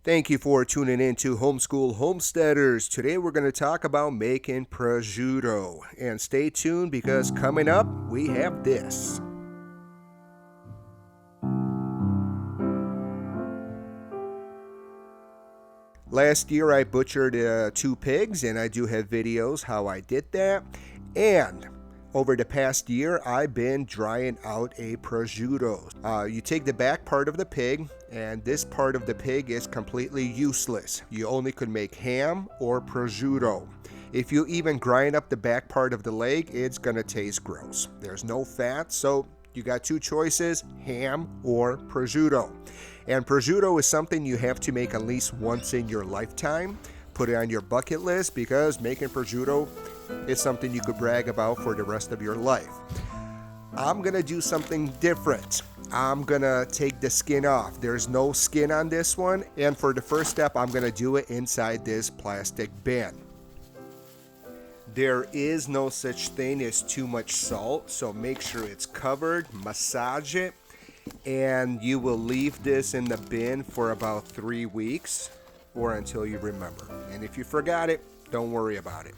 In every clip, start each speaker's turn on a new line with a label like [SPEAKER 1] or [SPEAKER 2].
[SPEAKER 1] Thank you for tuning in to Homeschool Homesteaders. Today we're going to talk about making prosciutto. And stay tuned because coming up we have this. Last year I butchered 2 pigs, and I do have videos how I did that. And over the past year, I've been drying out a prosciutto. You take the back part of the pig, and this part of the pig is completely useless. You only could make ham or prosciutto. If you even grind up the back part of the leg, it's gonna taste gross. There's no fat, so you got 2 choices, ham or prosciutto. And prosciutto is something you have to make at least once in your lifetime. Put it on your bucket list because making prosciutto is something you could brag about for the rest of your life. I'm gonna do something different. I'm gonna take the skin off. There's no skin on this one, and for the first step, I'm gonna do it inside this plastic bin. There is no such thing as too much salt, so make sure it's covered, massage it, and you will leave this in the bin for about 3 weeks or until you remember. And if you forgot it, don't worry about it.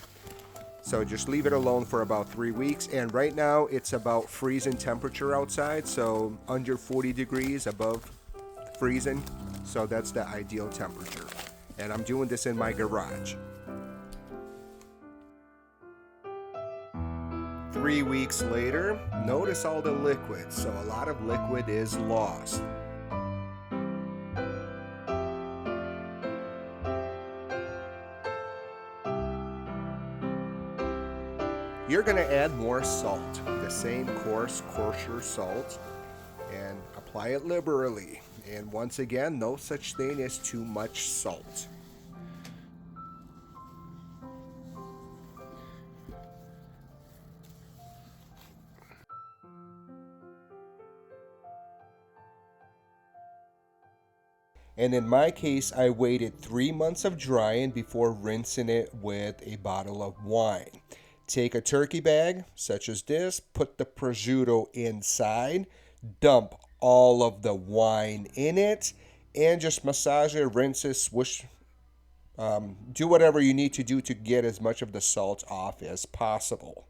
[SPEAKER 1] So just leave it alone for about 3 weeks. And right now it's about freezing temperature outside, so under 40 degrees above freezing. So that's the ideal temperature. And I'm doing this in my garage. 3 weeks later, notice all the liquid. So a lot of liquid is lost. You're going to add more salt, the same coarser salt, and apply it liberally. And once again, no such thing as too much salt. And in my case, I waited 3 months of drying before rinsing it with a bottle of wine. Take a turkey bag, such as this, put the prosciutto inside, dump all of the wine in it, and just massage it, rinse it, swish. Do whatever you need to do to get as much of the salt off as possible.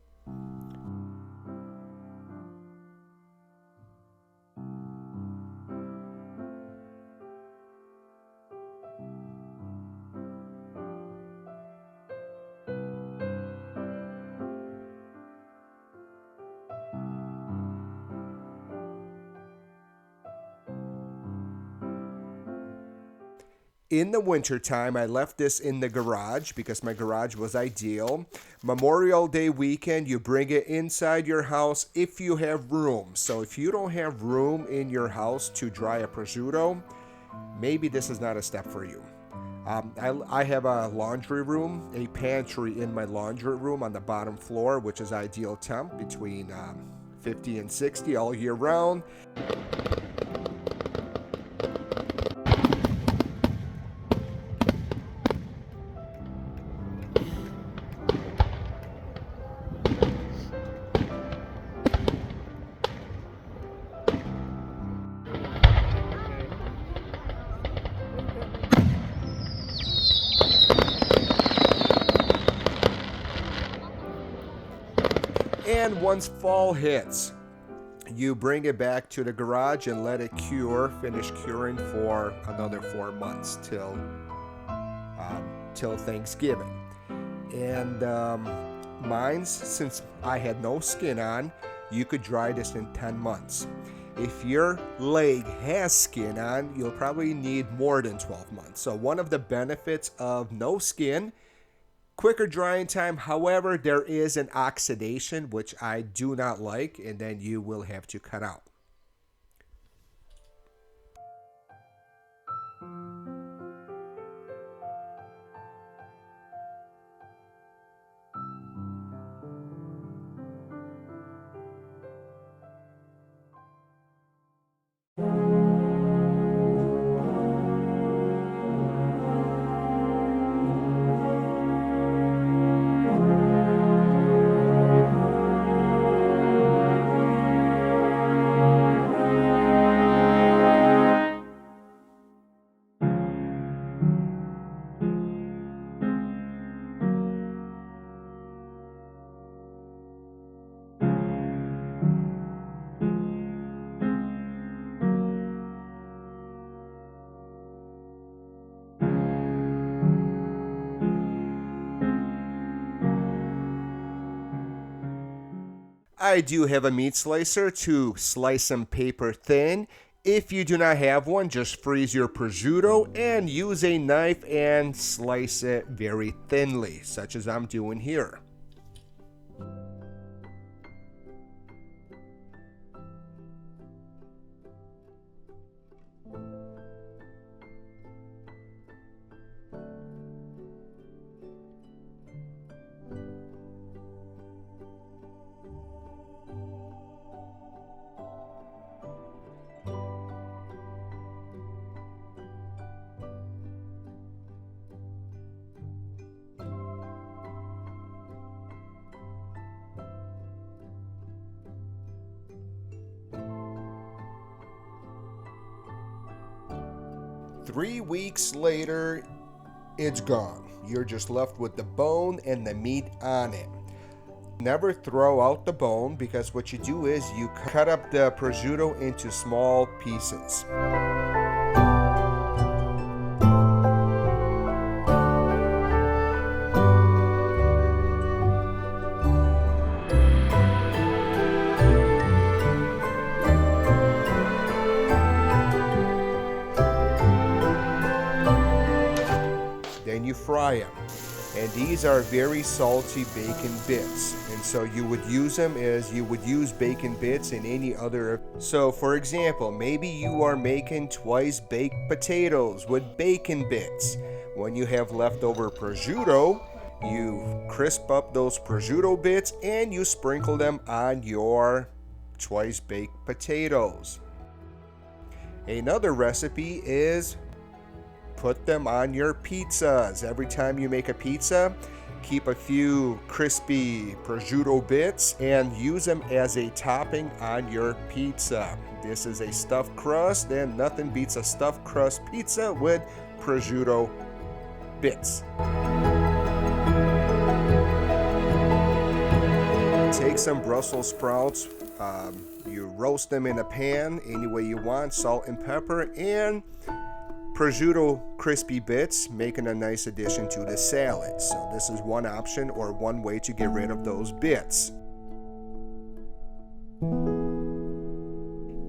[SPEAKER 1] In the wintertime, I left this in the garage because my garage was ideal. Memorial Day weekend, you bring it inside your house if you have room. So if you don't have room in your house to dry a prosciutto, maybe this is not a step for you. I have a laundry room, a pantry in my laundry room on the bottom floor, which is ideal temp between 50 and 60 all year round. And once fall hits, you bring it back to the garage and let it finish curing for another 4 months till Thanksgiving. And mine's, since I had no skin on, you could dry this in 10 months. If your leg has skin on, you'll probably need more than 12 months. So one of the benefits of no skin, quicker drying time. However, there is an oxidation, which I do not like, and then you will have to cut out. I do have a meat slicer to slice them paper thin. If you do not have one, just freeze your prosciutto and use a knife and slice it very thinly, such as I'm doing here. Three weeks later, it's gone. You're just left with the bone and the meat on it. Never throw out the bone, because what you do is you cut up the prosciutto into small pieces. Then you fry them. And these are very salty bacon bits. And so you would use them as you would use bacon bits in any other. So for example, maybe you are making twice baked potatoes with bacon bits. When you have leftover prosciutto, you crisp up those prosciutto bits and you sprinkle them on your twice baked potatoes. Another recipe is put them on your pizzas. Every time you make a pizza, keep a few crispy prosciutto bits and use them as a topping on your pizza. This is a stuffed crust, and nothing beats a stuffed crust pizza with prosciutto bits. Take some Brussels sprouts, you roast them in a pan any way you want, salt and pepper, and prosciutto crispy bits, making a nice addition to the salad. So this is one option or one way to get rid of those bits.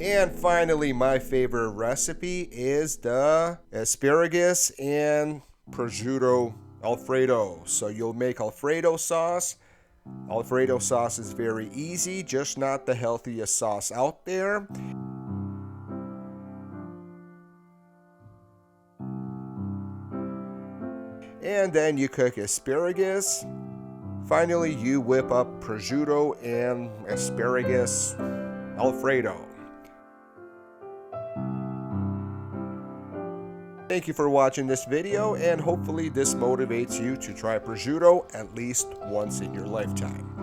[SPEAKER 1] And finally, my favorite recipe is the asparagus and prosciutto Alfredo. So you'll make Alfredo sauce. Alfredo sauce is very easy, just not the healthiest sauce out there. And then you cook asparagus. Finally, you whip up prosciutto and asparagus Alfredo. Thank you for watching this video, and hopefully this motivates you to try prosciutto at least once in your lifetime.